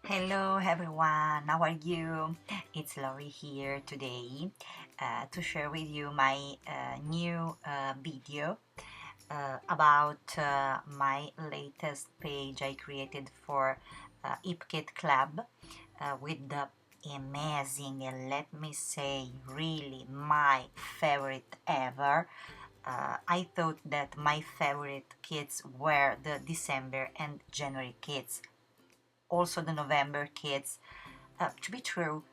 Hello everyone, how are you? It's Lory here today to share with you my new video about my latest page I created for Ipkit Club with the amazing and let me say really my favorite ever. I thought that my favorite kits were the December and January kits, also the November kids. To be true,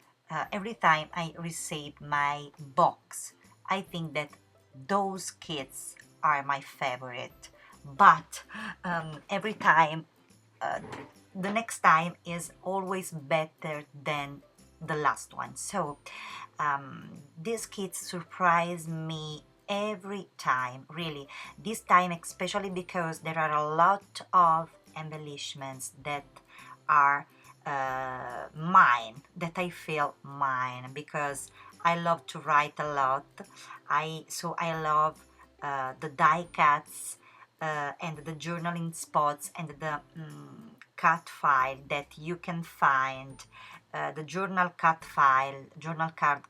every time I receive my box, I think that those kids are my favorite. But every time, uh, the next time is always better than the last one. So these kids surprise me every time, really. This time, especially because there are a lot of embellishments that are mine, that I feel mine, because I love to write a lot. I love the die cuts and the journaling spots and the cut file that you can find, the journal card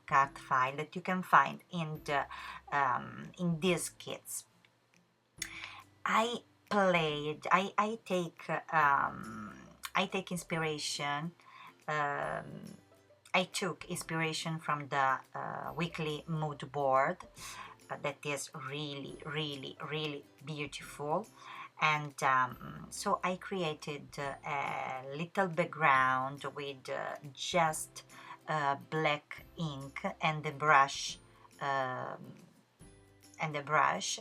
cut file that you can find in these kits. I played. I take inspiration. Um, I took inspiration from the weekly mood board that is really, really, really beautiful. And so I created a little background with just black ink and the brush. Um, and a brush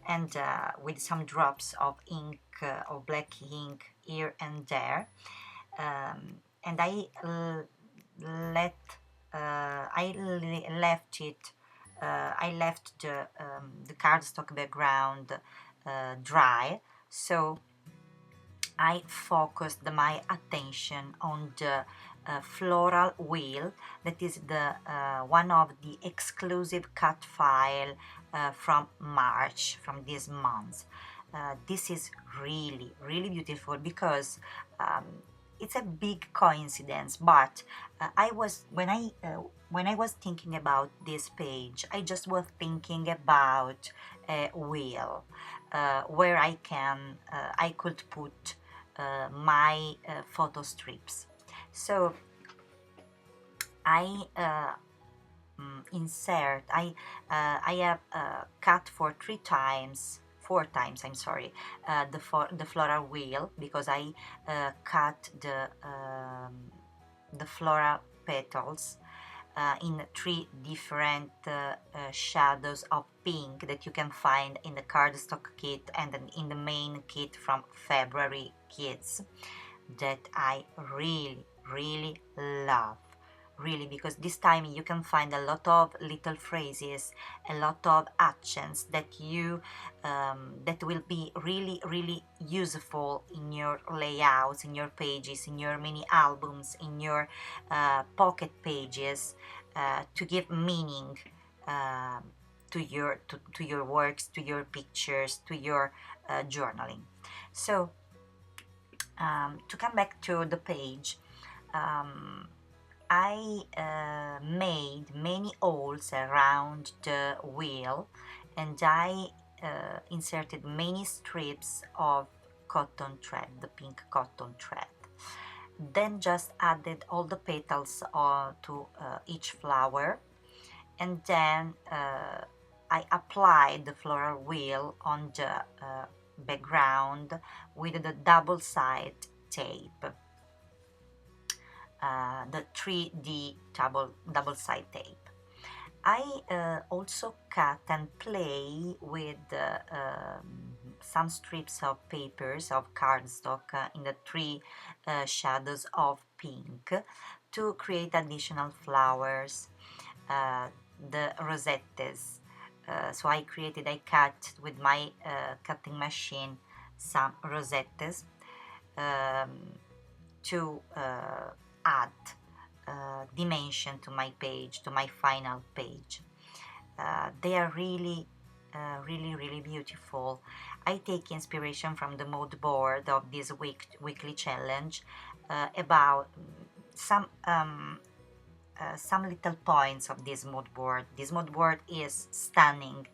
and with some drops of ink of black ink here and there, and let left it I left the cardstock background dry, so I focused my attention on the floral wheel that is the one of the exclusive cut file from March, from this month. This is really, really beautiful because it's a big coincidence, but I was when I was thinking about this page, I just was thinking about a wheel where I could put my photo strips. So I insert I have cut for 4 times, I'm sorry, the floral wheel, because I cut the floral petals in 3 different shadows of pink that you can find in the cardstock kit and in the main kit from February Kids, that I really, really love. Really, because this time you can find a lot of little phrases, a lot of actions that you that will be really, really useful in your layouts, in your pages, in your mini albums, in your pocket pages, to give meaning uh, to your works, to your pictures, to your journaling. So to come back to the page, um, I made many holes around the wheel, and I inserted many strips of cotton thread, the pink cotton thread. Then just added all the petals to each flower, and then I applied the floral wheel on the background with the double side tape, the 3D double side tape. I also cut and play with some strips of papers of cardstock in the 3 shadows of pink to create additional flowers, the rosettes. So I cut with my cutting machine some rosettes to add dimension to my page, to my final page. They are really, really, really beautiful. I take inspiration from the mood board of this weekly challenge, about some little points of this mood board. This mood board is stunning,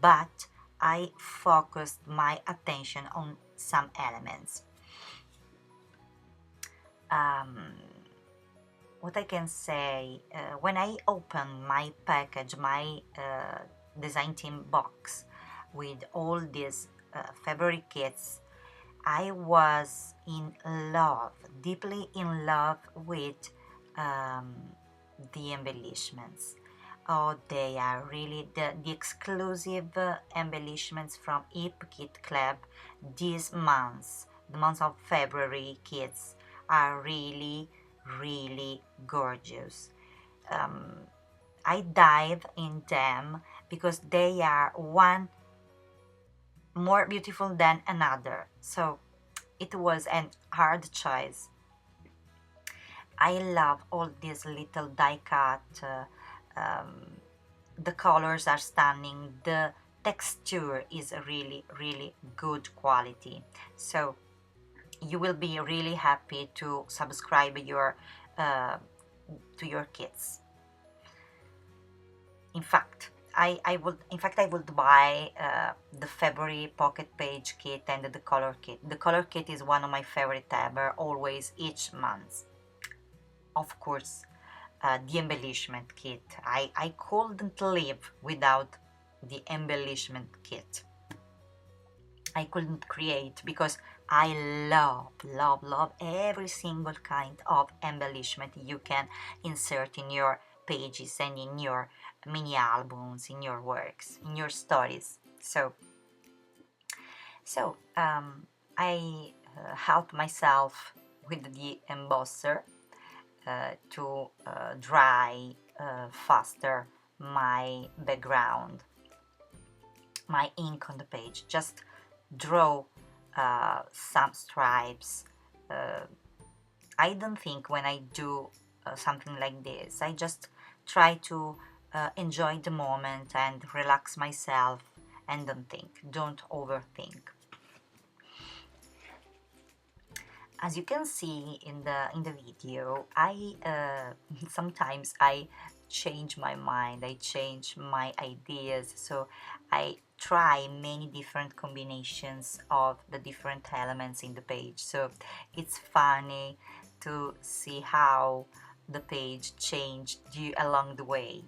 but I focused my attention on some elements. What I can say, when I opened my package, my design team box with all these fabric kits, I was in love, deeply in love with um, the embellishments. Oh, they are really the exclusive embellishments from Hip Kit Club these months. The months of February kits are really, really gorgeous. I dive in them because they are one more beautiful than another. So it was an hard choice. I love all these little die cut. The colors are stunning. The texture is really, really good quality. So you will be really happy to subscribe to your kits. In fact, I would buy the February pocket page kit and the color kit. The color kit is one of my favorite ever, always, each month. Of course, the embellishment kit. I couldn't live without the embellishment kit. I couldn't create because I love every single kind of embellishment you can insert in your pages and in your mini albums, in your works, in your stories. So I help myself with the embosser to dry faster my background, my ink on the page. Just draw some stripes. I don't think when I do something like this, I just try to enjoy the moment and relax myself and don't overthink. As you can see in the video, I sometimes I change my mind, I change my ideas, so I try many different combinations of the different elements in the page. So it's funny to see how the page changed along the way.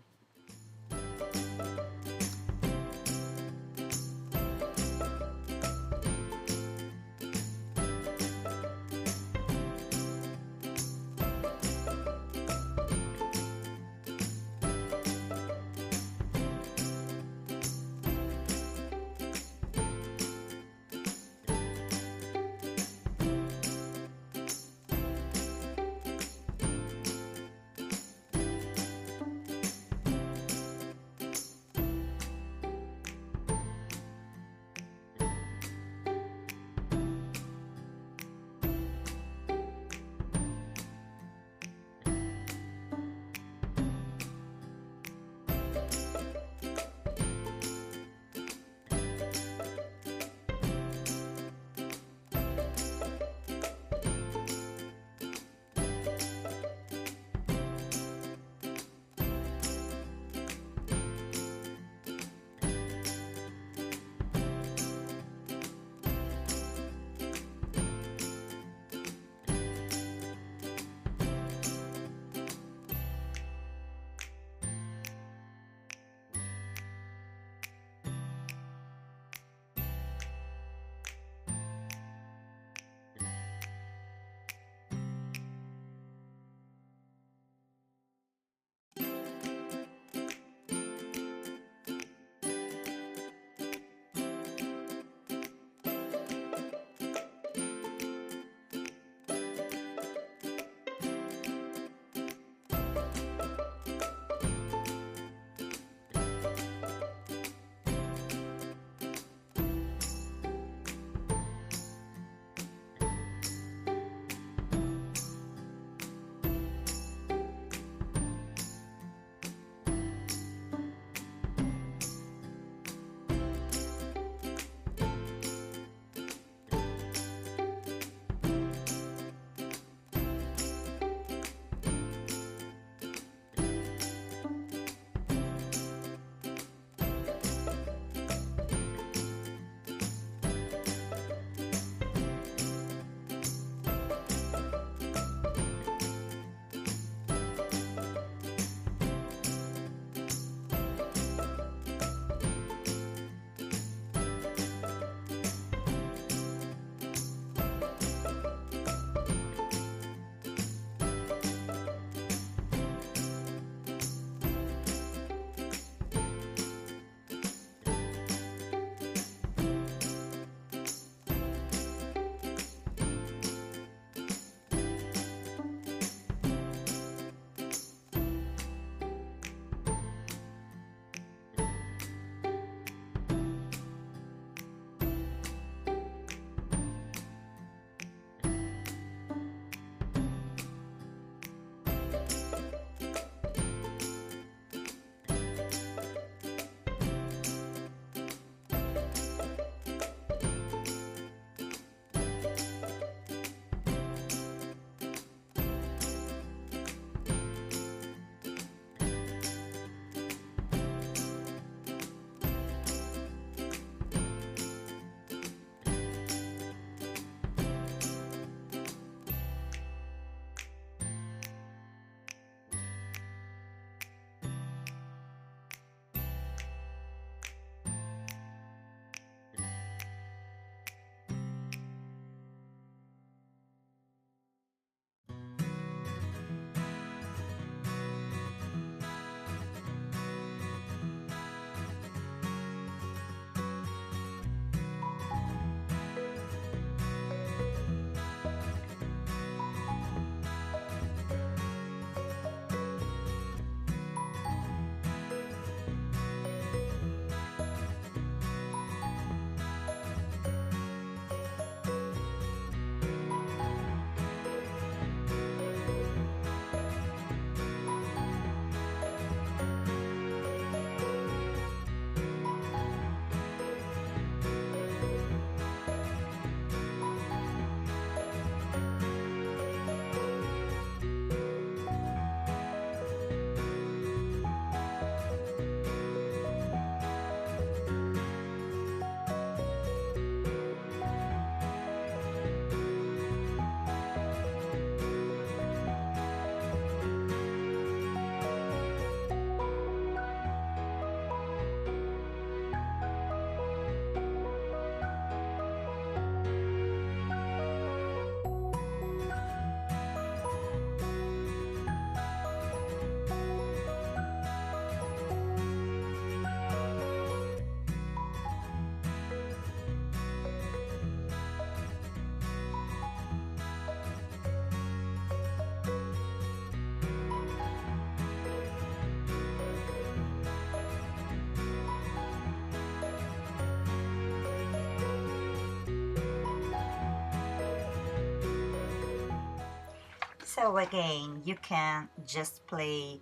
So again, you can just play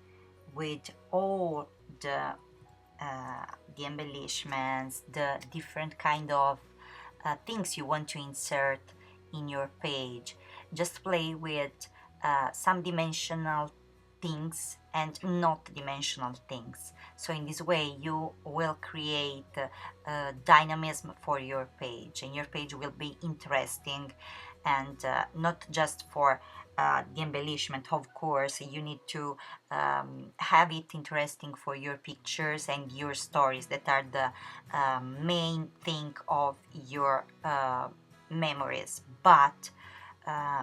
with all the the embellishments, the different kind of things you want to insert in your page. Just play with some dimensional things and not dimensional things. So in this way you will create dynamism for your page, and your page will be interesting, and not just for the embellishment. Of course you need to have it interesting for your pictures and your stories that are the main thing of your memories. But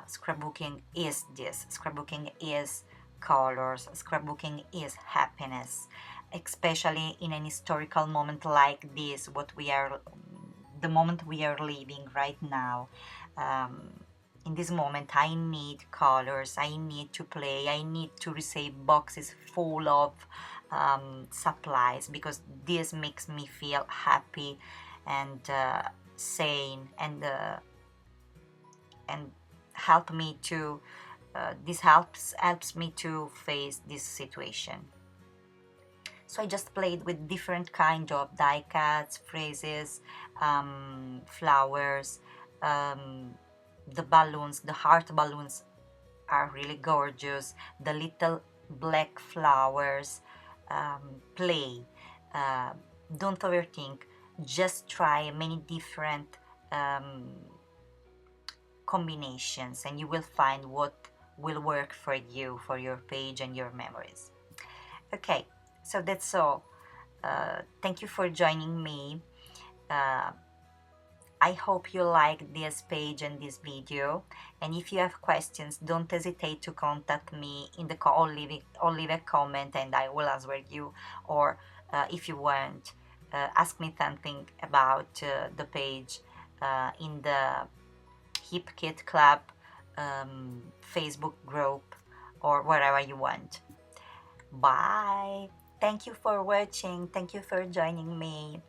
scrapbooking is this. Scrapbooking is colors. Scrapbooking is happiness, especially in an historical moment like this, what we are, the moment we are living right now. In this moment I need colors, I need to play, I need to receive boxes full of supplies, because this makes me feel happy and sane, and help me to this helps me to face this situation. So I just played with different kind of die cuts, phrases, flowers, the balloons, the heart balloons are really gorgeous, the little black flowers. Play, uh, don't overthink, just try many different combinations, and you will find what will work for you, for your page and your memories. Okay, so that's all. Thank you for joining me. uh, I hope you like this page and this video, and if you have questions, don't hesitate to contact me in the or leave a comment and I will answer you. Or if you want, ask me something about the page in the Hip Kit Club Facebook group, or wherever you want. Bye! Thank you for watching. Thank you for joining me.